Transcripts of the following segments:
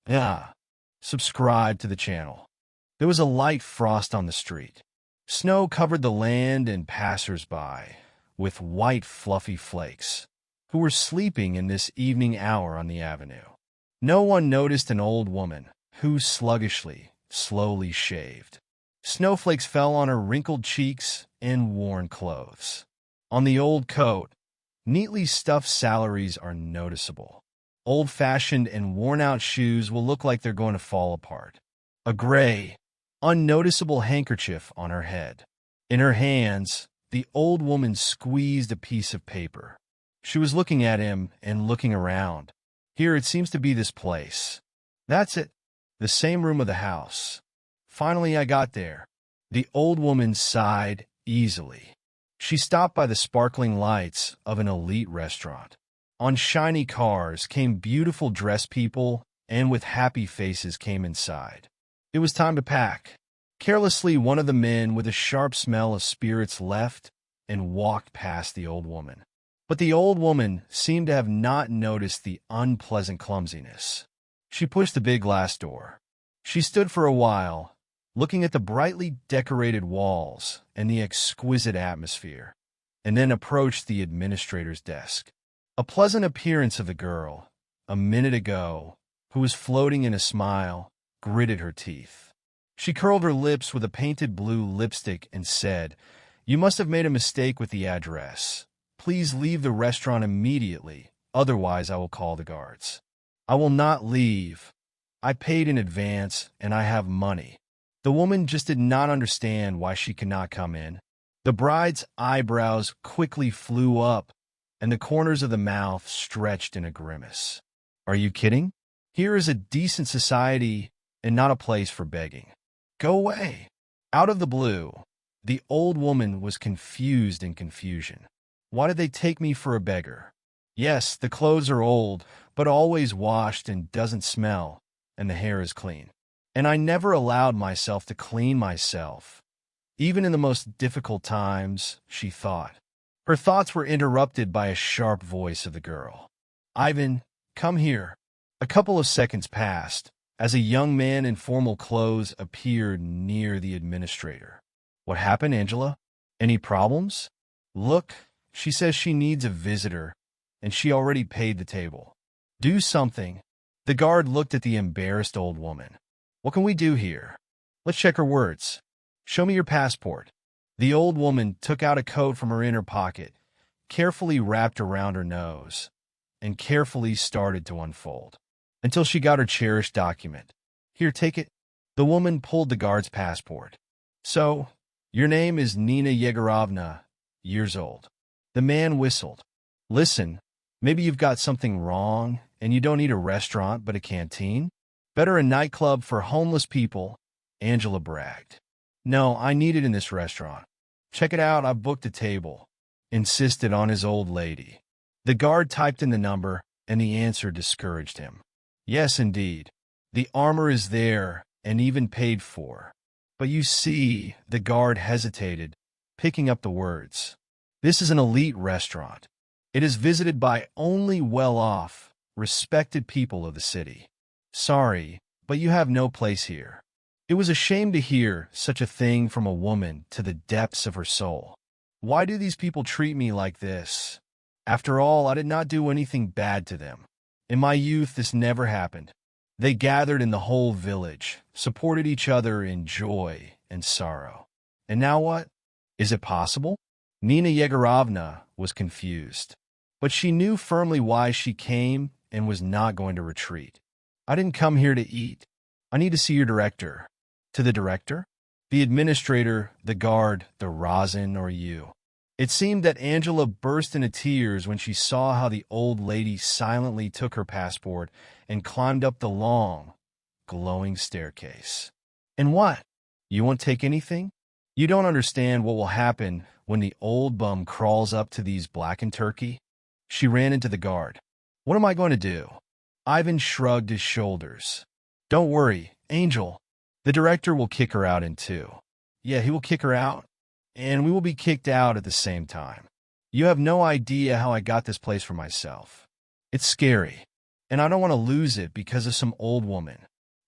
Yeah. Subscribe to the channel. There was a light frost on the street. Snow covered the land and passers-by with white fluffy flakes, who were sleeping in this evening hour on the avenue. No one noticed an old woman who slowly shaved. Snowflakes fell on her wrinkled cheeks and worn clothes. On the old coat, neatly stuffed salaries are noticeable. Old-fashioned and worn-out shoes will look like they're going to fall apart. A gray, unnoticeable handkerchief on her head. In her hands, the old woman squeezed a piece of paper. She was looking at him and looking around. Here, it seems to be this place. That's it. The same room of the house. Finally, I got there. The old woman sighed easily. She stopped by the sparkling lights of an elite restaurant. On shiny cars came beautiful dressed people, and with happy faces came inside. It was time to pack. Carelessly, one of the men with a sharp smell of spirits left and walked past the old woman. But the old woman seemed to have not noticed the unpleasant clumsiness. She pushed the big glass door. She stood for a while, looking at the brightly decorated walls and the exquisite atmosphere, and then approached the administrator's desk. A pleasant appearance of the girl, a minute ago, who was floating in a smile, gritted her teeth. She curled her lips with a painted blue lipstick and said, "You must have made a mistake with the address. Please leave the restaurant immediately, otherwise I will call the guards." "I will not leave. I paid in advance, and I have money." The woman just did not understand why she could not come in. The bride's eyebrows quickly flew up, and the corners of the mouth stretched in a grimace. "Are you kidding? Here is a decent society and not a place for begging. Go away." Out of the blue, the old woman was confused in confusion. Why did they take me for a beggar? Yes, the clothes are old, but always washed and doesn't smell, and the hair is clean. And I never allowed myself to clean myself, even in the most difficult times, she thought. Her thoughts were interrupted by a sharp voice of the girl. "Ivan, come here." A couple of seconds passed as a young man in formal clothes appeared near the administrator. "What happened, Angela? Any problems?" "Look, she says she needs a visitor, and she already paid the table." "Do something." The guard looked at the embarrassed old woman. "What can we do here?" "Let's check her words." "Show me your passport." The old woman took out a coat from her inner pocket, carefully wrapped around her nose, and carefully started to unfold, until she got her cherished document. "Here, take it." The woman pulled the guard's passport. "So, your name is Nina Yegorovna, years old." The man whistled. "Listen, maybe you've got something wrong, and you don't need a restaurant but a canteen. Better a nightclub for homeless people," Angela bragged. "No, I need it in this restaurant. Check it out, I've booked a table," insisted on his old lady. The guard typed in the number, and the answer discouraged him. "Yes, indeed. The armor is there, and even paid for. But you see," the guard hesitated, picking up the words. "This is an elite restaurant. It is visited by only well-off, respected people of the city. Sorry, but you have no place here." It was a shame to hear such a thing from a woman to the depths of her soul. Why do these people treat me like this? After all, I did not do anything bad to them. In my youth, this never happened. They gathered in the whole village, supported each other in joy and sorrow. And now what? Is it possible? Nina Yegorovna was confused, but she knew firmly why she came and was not going to retreat. "I didn't come here to eat. I need to see your director." "To the director?" "The administrator, the guard, the rosin, or you." It seemed that Angela burst into tears when she saw how the old lady silently took her passport and climbed up the long, glowing staircase. "And what? You won't take anything? You don't understand what will happen when the old bum crawls up to these blackened turkey?" She ran into the guard. "What am I going to do?" Ivan shrugged his shoulders. "Don't worry, Angel. The director will kick her out in two." "Yeah, he will kick her out, and we will be kicked out at the same time. You have no idea how I got this place for myself. It's scary." and I don't want to lose it because of some old woman.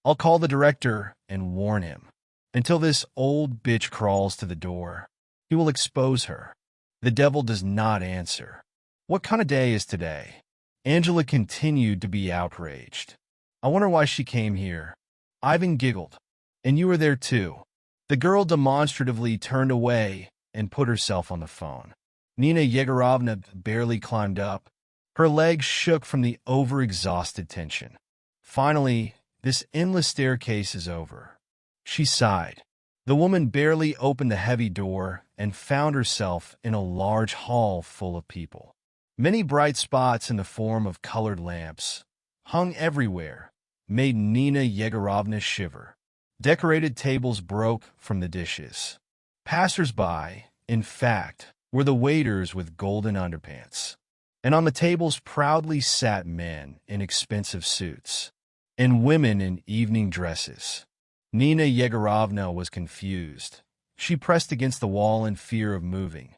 I'll call the director and warn him. Until this old bitch crawls to the door, he will expose her. The devil does not answer. What kind of day is today? Angela continued to be outraged. I wonder why she came here. Ivan giggled. And you were there too. The girl demonstratively turned away and put herself on the phone. Nina Yegorovna barely climbed up. Her legs shook from the overexhausted tension. Finally, this endless staircase is over. She sighed. The woman barely opened the heavy door and found herself in a large hall full of people. Many bright spots in the form of colored lamps, hung everywhere, made Nina Yegorovna shiver. Decorated tables broke from the dishes. Passers-by, in fact, were the waiters with golden underpants. And on the tables proudly sat men in expensive suits, and women in evening dresses. Nina Yegorovna was confused. She pressed against the wall in fear of moving.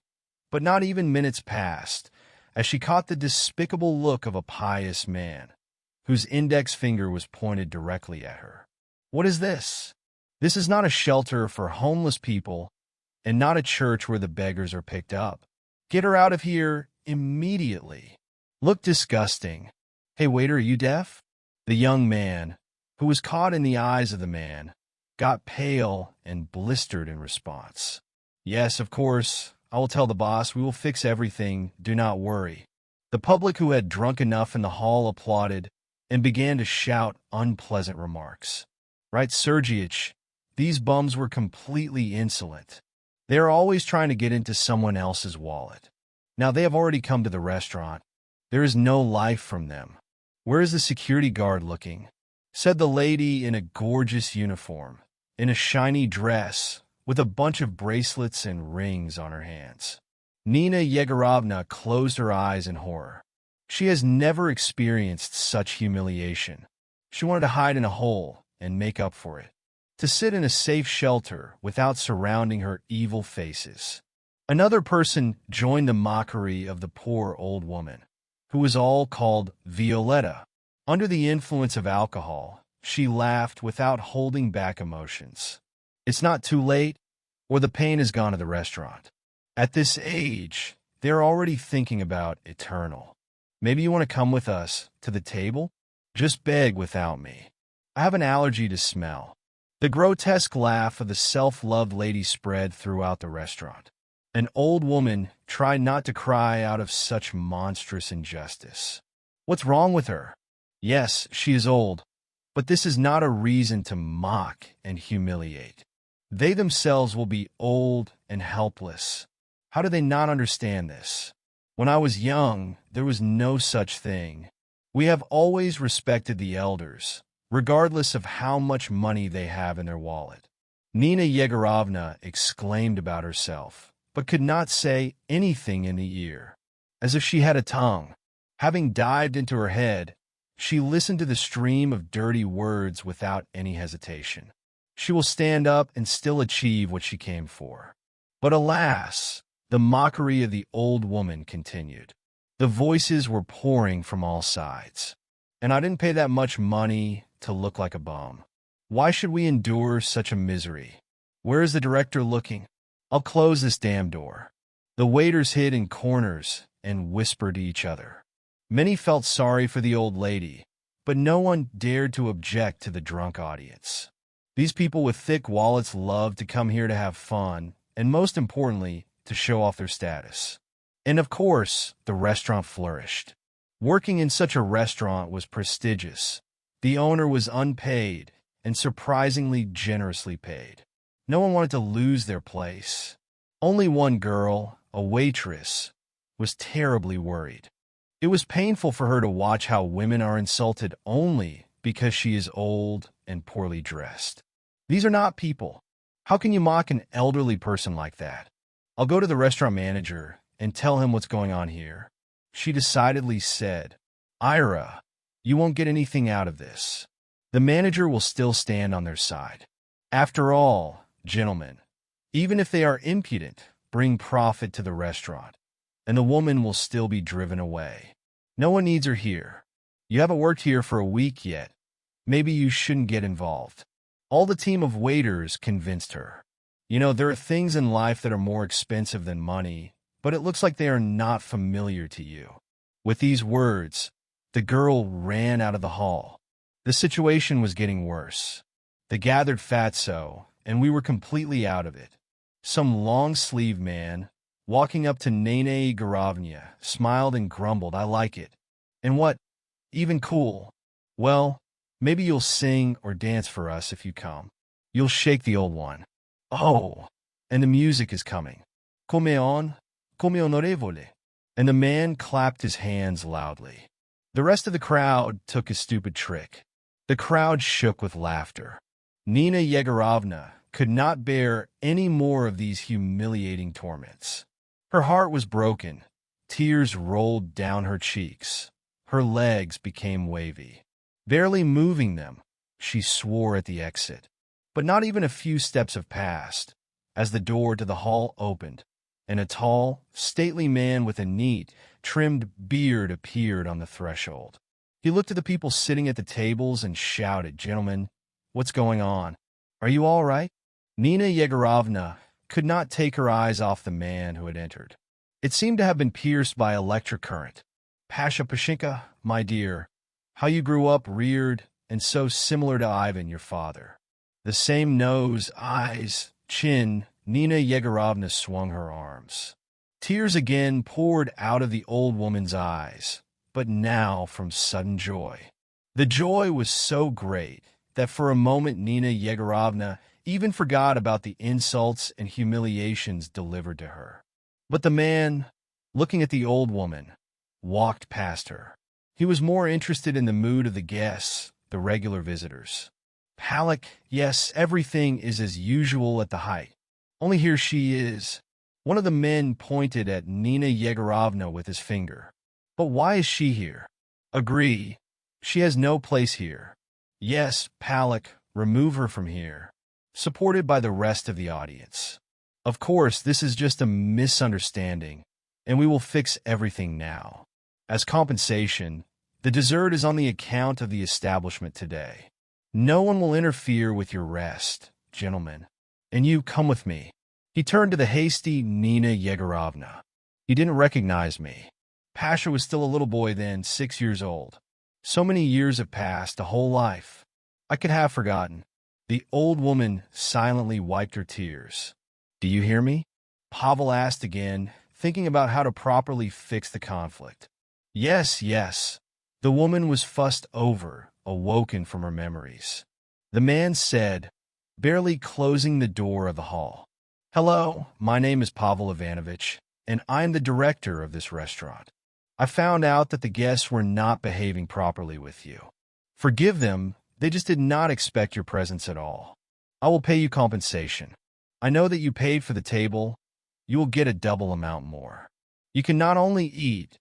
But not even minutes passed as she caught the despicable look of a pious man, whose index finger was pointed directly at her. What is this? This is not a shelter for homeless people and not a church where the beggars are picked up. Get her out of here immediately. Look disgusting. Hey, waiter, are you deaf? The young man, who was caught in the eyes of the man, got pale and blistered in response. Yes, of course. I will tell the boss. We will fix everything. Do not worry. The public who had drunk enough in the hall applauded and began to shout unpleasant remarks. Right, Sergeyich, these bums were completely insolent. They are always trying to get into someone else's wallet. Now they have already come to the restaurant. There is no life from them. Where is the security guard looking? Said the lady in a gorgeous uniform, in a shiny dress, with a bunch of bracelets and rings on her hands. Nina Yegorovna closed her eyes in horror. She has never experienced such humiliation. She wanted to hide in a hole and make up for it, to sit in a safe shelter without surrounding her evil faces. Another person joined the mockery of the poor old woman, who was all called Violetta. Under the influence of alcohol, she laughed without holding back emotions. It's not too late, or the pain has gone to the restaurant. At this age, they're already thinking about eternal. Maybe you want to come with us to the table? Just beg without me. I have an allergy to smell. The grotesque laugh of the self-loved lady spread throughout the restaurant. An old woman tried not to cry out of such monstrous injustice. What's wrong with her? Yes, she is old, but this is not a reason to mock and humiliate. They themselves will be old and helpless. How do they not understand this? When I was young, there was no such thing. We have always respected the elders, regardless of how much money they have in their wallet. Nina Yegorovna exclaimed about herself, but could not say anything in the ear, as if she had a tongue. Having dived into her head, she listened to the stream of dirty words without any hesitation. She will stand up and still achieve what she came for. But alas, the mockery of the old woman continued. The voices were pouring from all sides. And I didn't pay that much money to look like a bum. Why should we endure such a misery? Where is the director looking? I'll close this damn door. The waiters hid in corners and whispered to each other. Many felt sorry for the old lady, but no one dared to object to the drunk audience. These people with thick wallets loved to come here to have fun, and most importantly, to show off their status. And of course, the restaurant flourished. Working in such a restaurant was prestigious. The owner was unpaid and surprisingly generously paid. No one wanted to lose their place. Only one girl, a waitress, was terribly worried. It was painful for her to watch how women are insulted only because she is old and poorly dressed. These are not people. How can you mock an elderly person like that? I'll go to the restaurant manager and tell him what's going on here. She decidedly said, Ira, you won't get anything out of this. The manager will still stand on their side. After all, gentlemen, even if they are impudent, bring profit to the restaurant, and the woman will still be driven away. No one needs her here. You haven't worked here for a week yet. Maybe you shouldn't get involved. All the team of waiters convinced her. You know, there are things in life that are more expensive than money, but it looks like they are not familiar to you. With these words, the girl ran out of the hall. The situation was getting worse. The gathered fatso, and we were completely out of it. Some long-sleeved man, walking up to Nene Garovnia, smiled and grumbled, "I like it." "And what? Even cool? Well, maybe you'll sing or dance for us if you come. You'll shake the old one." "Oh, and the music is coming. Come on, come onorevole." And the man clapped his hands loudly. The rest of the crowd took a stupid trick. The crowd shook with laughter. Nina Yegorovna could not bear any more of these humiliating torments. Her heart was broken. Tears rolled down her cheeks. Her legs became wavy. Barely moving them, she swore at the exit. But not even a few steps have passed, as the door to the hall opened, and a tall, stately man with a neat, trimmed beard appeared on the threshold. He looked at the people sitting at the tables and shouted, "Gentlemen, what's going on? Are you all right?" Nina Yegorovna could not take her eyes off the man who had entered. It seemed to have been pierced by electric current. "Pasha Pashinka, my dear, how you grew up, reared, and so similar to Ivan, your father. The same nose, eyes, chin." Nina Yegorovna swung her arms. Tears again poured out of the old woman's eyes, but now from sudden joy. The joy was so great that for a moment Nina Yegorovna even forgot about the insults and humiliations delivered to her. But the man, looking at the old woman, walked past her. He was more interested in the mood of the guests, the regular visitors. "Palak, yes, everything is as usual at the height. Only here she is." One of the men pointed at Nina Yegorovna with his finger. "But why is she here?" "Agree. She has no place here." "Yes, Palak, remove her from here." Supported by the rest of the audience. "Of course, this is just a misunderstanding, and we will fix everything now. As compensation, the dessert is on the account of the establishment today. No one will interfere with your rest, gentlemen. And you, come with me." He turned to the hasty Nina Yegorovna. "He didn't recognize me. Pasha was still a little boy then, 6 years old. So many years have passed, a whole life. I could have forgotten." The old woman silently wiped her tears. "Do you hear me?" Pavel asked again, thinking about how to properly fix the conflict. "Yes, yes." The woman was fussed over, awoken from her memories. The man said, barely closing the door of the hall, "Hello, my name is Pavel Ivanovich, and I am the director of this restaurant. I found out that the guests were not behaving properly with you. Forgive them, they just did not expect your presence at all. I will pay you compensation. I know that you paid for the table. You will get a double amount more. You can not only eat,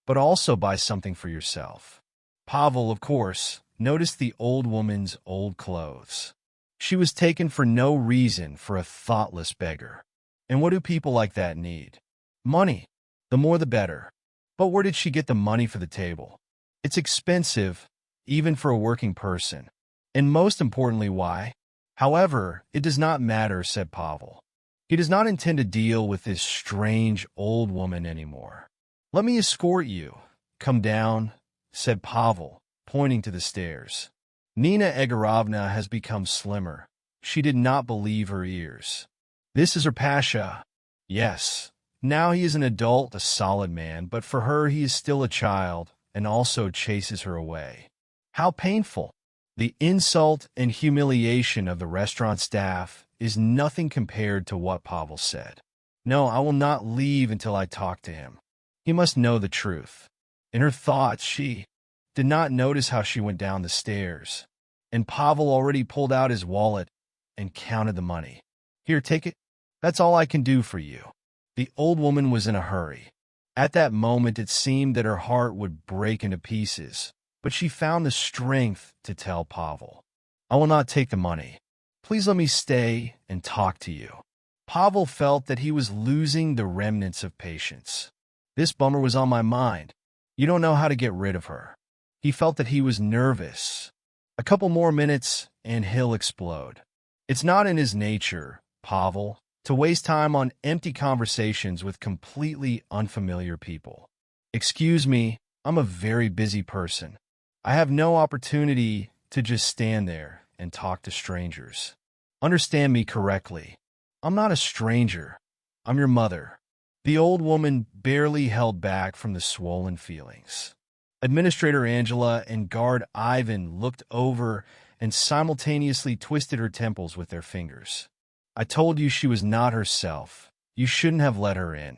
but also buy something for yourself." Pavel, of course, noticed the old woman's old clothes. She was taken for no reason for a thoughtless beggar. And what do people like that need? Money. The more the better. But where did she get the money for the table? It's expensive, even for a working person. And most importantly, why? However, it does not matter, said Pavel. He does not intend to deal with this strange old woman anymore. "Let me escort you. Come down," said Pavel, pointing to the stairs. Nina Egorovna has become slimmer. She did not believe her ears. "This is her Pasha." Yes. Now he is an adult, a solid man, but for her he is still a child and also chases her away. How painful! The insult and humiliation of the restaurant staff is nothing compared to what Pavel said. "No, I will not leave until I talk to him. He must know the truth." In her thoughts, she did not notice how she went down the stairs, and Pavel already pulled out his wallet and counted the money. "Here, take it. That's all I can do for you." The old woman was in a hurry. At that moment it seemed that her heart would break into pieces, but she found the strength to tell Pavel, "I will not take the money. Please let me stay and talk to you." Pavel felt that he was losing the remnants of patience. "This bummer was on my mind. You don't know how to get rid of her. He felt that he was nervous. A couple more minutes and he'll explode. It's not in his nature, Pavel, to waste time on empty conversations with completely unfamiliar people. Excuse me, I'm a very busy person. I have no opportunity to just stand there and talk to strangers. Understand me correctly. I'm not a stranger. I'm your mother. The old woman barely held back from the swollen feelings. Administrator Angela and guard Ivan looked over and simultaneously twisted her temples with their fingers. I told you she was not herself. You shouldn't have let her in.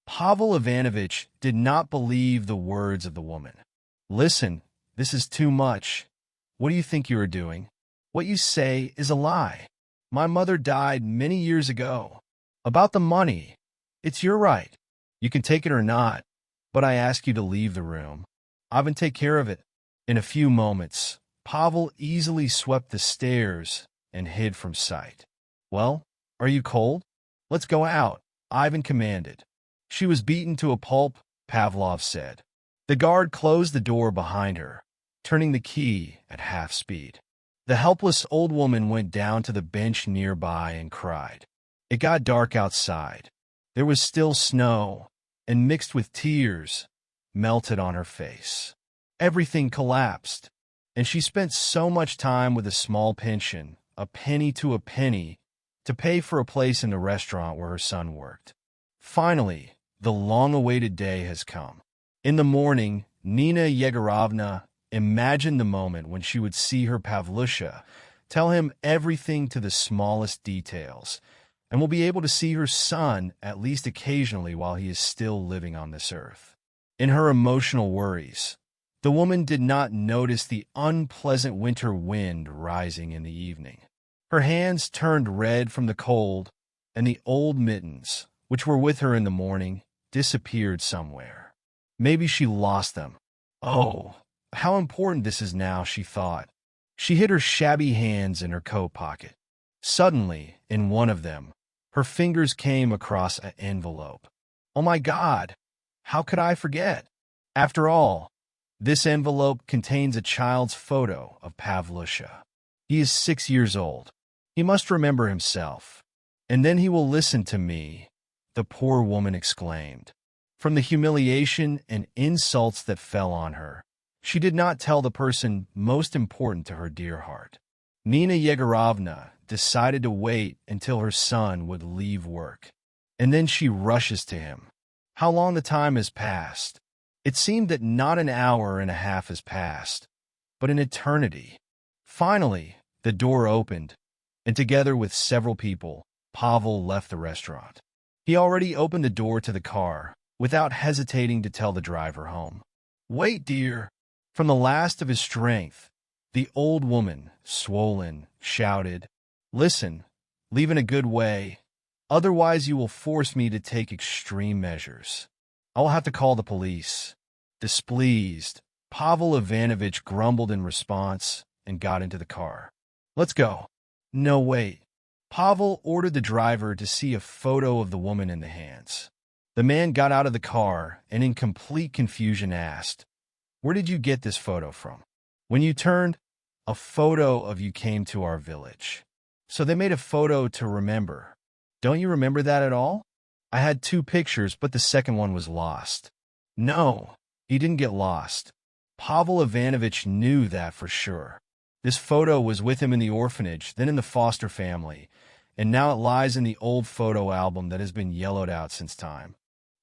Pavel Ivanovich did not believe the words of the woman. Listen, this is too much. What do you think you are doing? What you say is a lie. My mother died many years ago. About the money, it's your right. You can take it or not, but I ask you to leave the room. Ivan, take care of it. In a few moments, Pavel easily swept the stairs and hid from sight. Well, are you cold? Let's go out, Ivan commanded. She was beaten to a pulp, Pavlov said. The guard closed the door behind her, turning the key at half speed. The helpless old woman went down to the bench nearby and cried. It got dark outside. There was still snow, and mixed with tears, melted on her face. Everything collapsed, and she spent so much time with a small pension, a penny, to pay for a place in the restaurant where her son worked. Finally, the long-awaited day has come. In the morning, Nina Yegorovna imagined the moment when she would see her Pavlusha, tell him everything to the smallest details, and will be able to see her son at least occasionally while he is still living on this earth. In her emotional worries, the woman did not notice the unpleasant winter wind rising in the evening. Her hands turned red from the cold, and the old mittens, which were with her in the morning, disappeared somewhere. Maybe she lost them. Oh, how important this is now, she thought. She hid her shabby hands in her coat pocket. Suddenly, in one of them, her fingers came across an envelope. Oh my God, how could I forget? After all, this envelope contains a child's photo of Pavlusha. He is 6 years old. He must remember himself. And then he will listen to me, the poor woman exclaimed. From the humiliation and insults that fell on her, she did not tell the person most important to her dear heart. Nina Yegorovna decided to wait until her son would leave work, and then she rushes to him. How long the time has passed. It seemed that not an hour and a half has passed, but an eternity. Finally, the door opened, and together with several people, Pavel left the restaurant. He already opened the door to the car, without hesitating to tell the driver home. Wait, dear. From the last of his strength, the old woman, swollen, shouted, Listen, leave in a good way. Otherwise you will force me to take extreme measures. I will have to call the police. Displeased, Pavel Ivanovich grumbled in response and got into the car. Let's go. No, wait. Pavel ordered the driver to see a photo of the woman in the hands. The man got out of the car and in complete confusion asked, Where did you get this photo from? When you turned, a photo of you came to our village. So they made a photo to remember. Don't you remember that at all? I had 2 pictures, but the second one was lost. No, he didn't get lost. Pavel Ivanovich knew that for sure. This photo was with him in the orphanage, then in the foster family, and now it lies in the old photo album that has been yellowed out since time.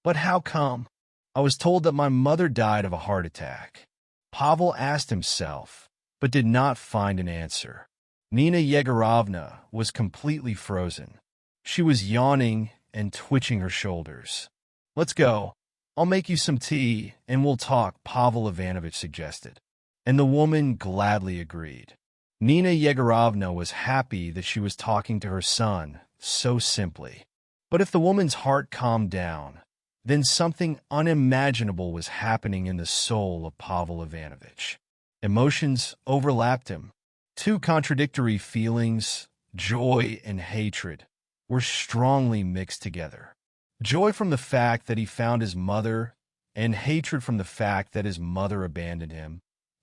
But how come? I was told that my mother died of a heart attack. Pavel asked himself, but did not find an answer. Nina Yegorovna was completely frozen. She was yawning and twitching her shoulders. Let's go. I'll make you some tea, and we'll talk, Pavel Ivanovich suggested. And the woman gladly agreed. Nina Yegorovna was happy that she was talking to her son so simply. But if the woman's heart calmed down, then something unimaginable was happening in the soul of Pavel Ivanovich. Emotions overlapped him. 2 contradictory feelings, joy and hatred, were strongly mixed together. Joy from the fact that he found his mother, and hatred from the fact that his mother abandoned him,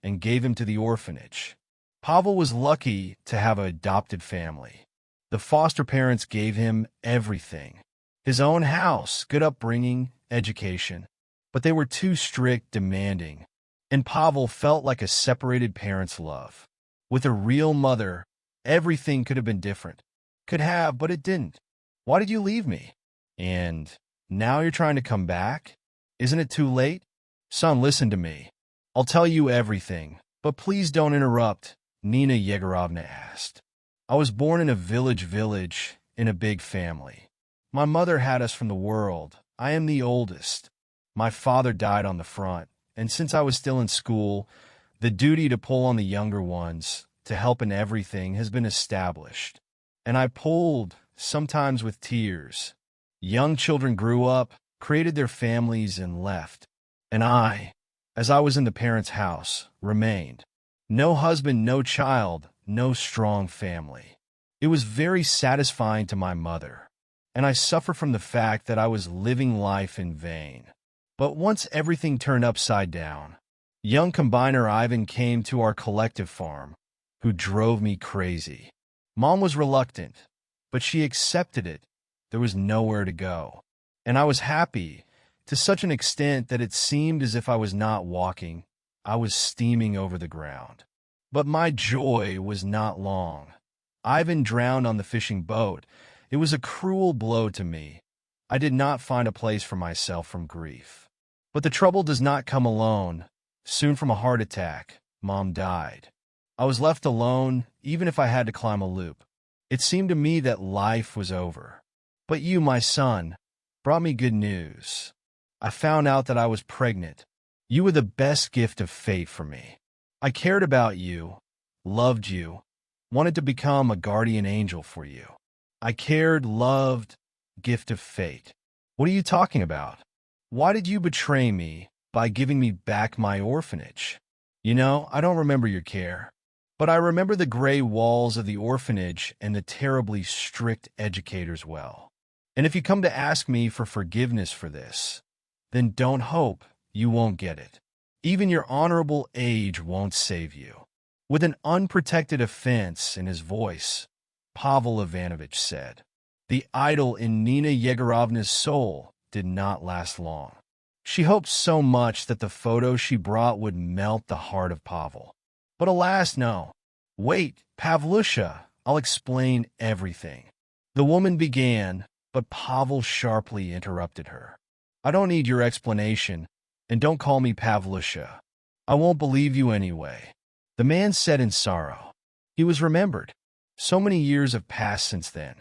and gave him to the orphanage. Pavel was lucky to have an adopted family. The foster parents gave him everything: his own house, good upbringing, education. But they were too strict, demanding, and Pavel felt like a separated parent's love. With a real mother, everything could have been different. Could have, but it didn't. Why did you leave me? And now you're trying to come back? Isn't it too late? Son, listen to me. I'll tell you everything, but please don't interrupt, Nina Yegorovna asked. I was born in a village, in a big family. My mother had us from the world. I am the oldest. My father died on the front, and since I was still in school, the duty to pull on the younger ones, to help in everything, has been established. And I pulled, sometimes with tears. Young children grew up, created their families, and left. And I, as I was in the parents' house, remained. No husband, no child, no strong family. It was very satisfying to my mother, and I suffer from the fact that I was living life in vain. But once everything turned upside down, young combiner Ivan came to our collective farm, who drove me crazy. Mom was reluctant, but she accepted it. There was nowhere to go. And I was happy, to such an extent that it seemed as if I was not walking, I was steaming over the ground. But my joy was not long. Ivan drowned on the fishing boat. It was a cruel blow to me. I did not find a place for myself from grief. But the trouble does not come alone. Soon from a heart attack, Mom died. I was left alone, even if I had to climb a loop. It seemed to me that life was over. But you, my son, brought me good news. I found out that I was pregnant. You were the best gift of fate for me. I cared about you, loved you, wanted to become a guardian angel for you. I cared, loved, gift of fate. What are you talking about? Why did you betray me by giving me back my orphanage? You know, I don't remember your care, but I remember the gray walls of the orphanage and the terribly strict educators well. And if you come to ask me for forgiveness for this, then don't hope, you won't get it. Even your honorable age won't save you. With an unprotected offense in his voice, Pavel Ivanovich said. The idol in Nina Yegorovna's soul did not last long. She hoped so much that the photo she brought would melt the heart of Pavel. But alas, no. Wait, Pavlusha, I'll explain everything. The woman began, but Pavel sharply interrupted her. I don't need your explanation, and don't call me Pavlusha. I won't believe you anyway. The man said in sorrow. He was remembered. So many years have passed since then.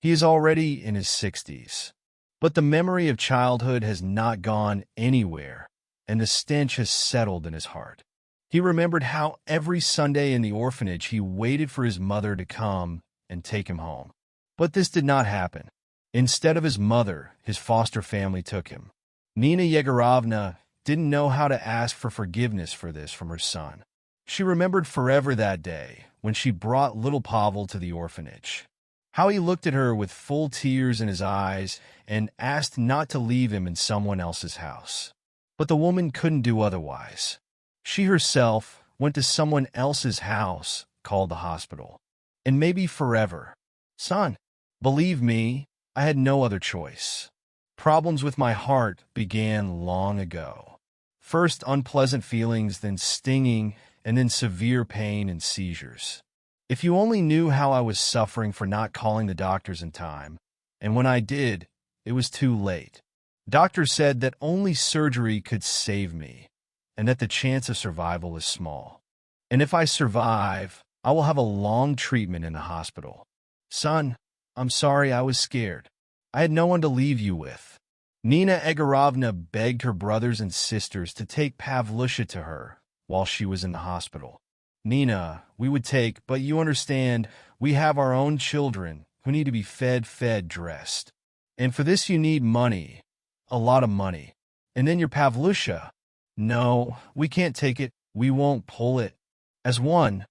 He is already in his 60s. But the memory of childhood has not gone anywhere, and the stench has settled in his heart. He remembered how every Sunday in the orphanage he waited for his mother to come and take him home. But this did not happen. Instead of his mother, his foster family took him. Nina Yegorovna didn't know how to ask for forgiveness for this from her son. She remembered forever that day when she brought little Pavel to the orphanage. How he looked at her with full tears in his eyes and asked not to leave him in someone else's house. But the woman couldn't do otherwise. She herself went to someone else's house, called the hospital. And maybe forever. Son, believe me, I had no other choice. Problems with my heart began long ago. First unpleasant feelings, then stinging, and then severe pain and seizures. If you only knew how I was suffering for not calling the doctors in time, and when I did, it was too late. Doctors said that only surgery could save me, and that the chance of survival is small. And if I survive, I will have a long treatment in the hospital. Son, I'm sorry I was scared. I had no one to leave you with. Nina Yegorovna begged her brothers and sisters to take Pavlusha to her while she was in the hospital. Nina, we would take, but you understand, we have our own children who need to be fed, dressed. And for this you need money, a lot of money. And then your Pavlusha. No, we can't take it, we won't pull it. As one,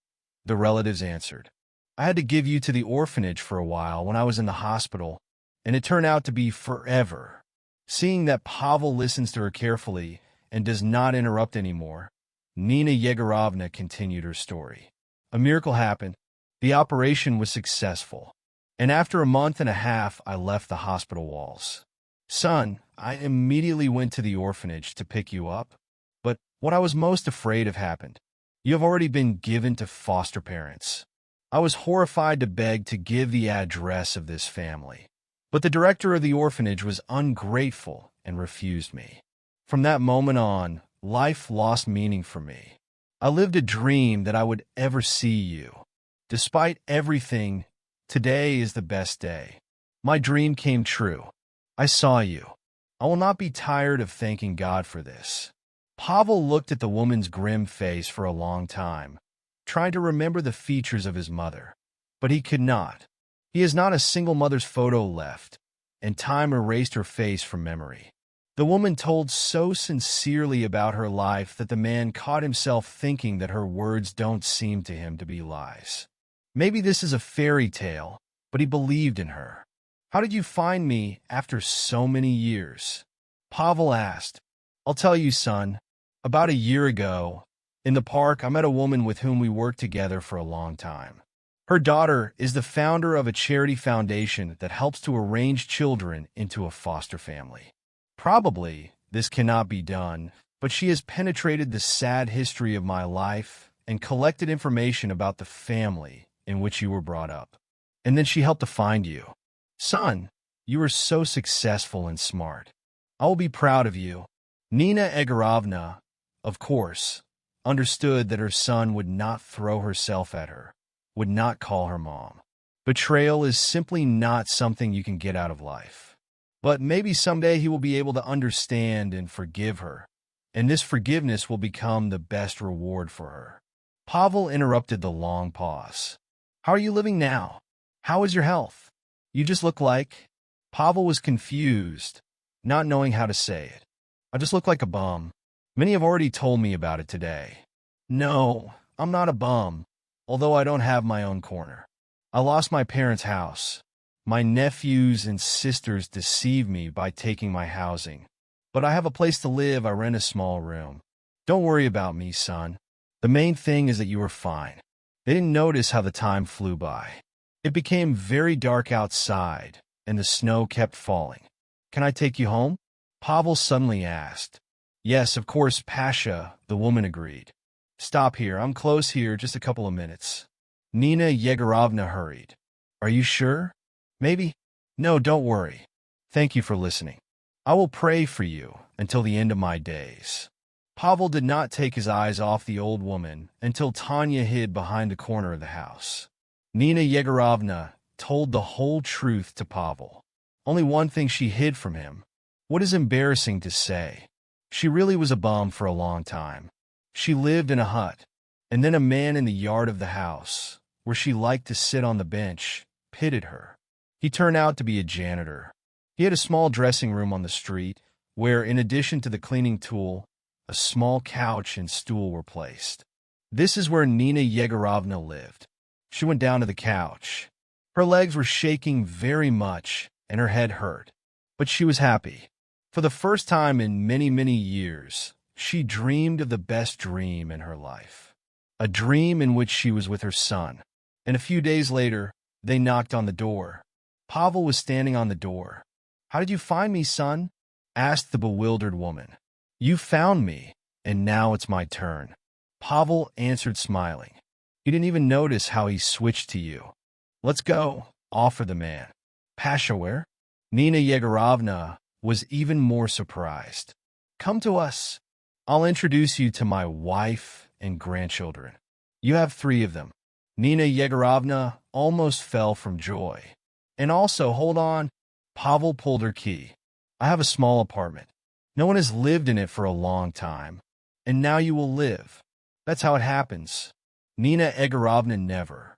the relatives answered. I had to give you to the orphanage for a while when I was in the hospital, and it turned out to be forever. Seeing that Pavel listens to her carefully and does not interrupt anymore, Nina Yegorovna continued her story. A miracle happened. The operation was successful. And after a month and a half, I left the hospital walls. Son, I immediately went to the orphanage to pick you up. But what I was most afraid of happened. You have already been given to foster parents. I was horrified to beg to give the address of this family. But the director of the orphanage was ungrateful and refused me. From that moment on, life lost meaning for me. I lived a dream that I would ever see you. Despite everything, today is the best day. My dream came true. I saw you. I will not be tired of thanking God for this. Pavel looked at the woman's grim face for a long time, trying to remember the features of his mother. But he could not. He has not a single mother's photo left, and time erased her face from memory. The woman told so sincerely about her life that the man caught himself thinking that her words don't seem to him to be lies. Maybe this is a fairy tale, but he believed in her. How did you find me after so many years? Pavel asked. I'll tell you, son. About a year ago, in the park, I met a woman with whom we worked together for a long time. Her daughter is the founder of a charity foundation that helps to arrange children into a foster family. Probably, this cannot be done, but she has penetrated the sad history of my life and collected information about the family in which you were brought up. And then she helped to find you. Son, you are so successful and smart. I will be proud of you. Nina Egorovna, of course, understood that her son would not throw herself at her, would not call her mom. Betrayal is simply not something you can get out of life. But maybe someday he will be able to understand and forgive her, and this forgiveness will become the best reward for her. Pavel interrupted the long pause. How are you living now? How is your health? You just look like... Pavel was confused, not knowing how to say it. I just look like a bum. Many have already told me about it today. No, I'm not a bum, although I don't have my own corner. I lost my parents' house. My nephews and sisters deceived me by taking my housing. But I have a place to live. I rent a small room. Don't worry about me, son. The main thing is that you are fine. They didn't notice how the time flew by. It became very dark outside, and the snow kept falling. Can I take you home? Pavel suddenly asked. Yes, of course, Pasha, the woman agreed. Stop here. I'm close here, just a couple of minutes. Nina Yegorovna hurried. Are you sure? Maybe? No, don't worry. Thank you for listening. I will pray for you until the end of my days. Pavel did not take his eyes off the old woman until Tanya hid behind the corner of the house. Nina Yegorovna told the whole truth to Pavel. Only one thing she hid from him. What is embarrassing to say? She really was a bum for a long time. She lived in a hut, and then a man in the yard of the house, where she liked to sit on the bench, pitied her. He turned out to be a janitor. He had a small dressing room on the street, where, in addition to the cleaning tool, a small couch and stool were placed. This is where Nina Yegorovna lived. She went down to the couch. Her legs were shaking very much, and her head hurt. But she was happy. For the first time in many, many years, she dreamed of the best dream in her life. A dream in which she was with her son. And a few days later, they knocked on the door. Pavel was standing on the door. How did you find me, son? Asked the bewildered woman. You found me, and now it's my turn. Pavel answered, smiling. He didn't even notice how he switched to you. Let's go, offered the man. Pasha, where? Nina Yegorovna was even more surprised. Come to us. I'll introduce you to my wife and grandchildren. You have 3 of them. Nina Yegorovna almost fell from joy. And also, hold on. Pavel pulled her key. I have a small apartment. No one has lived in it for a long time. And now you will live. That's how it happens. Nina Egorovna never.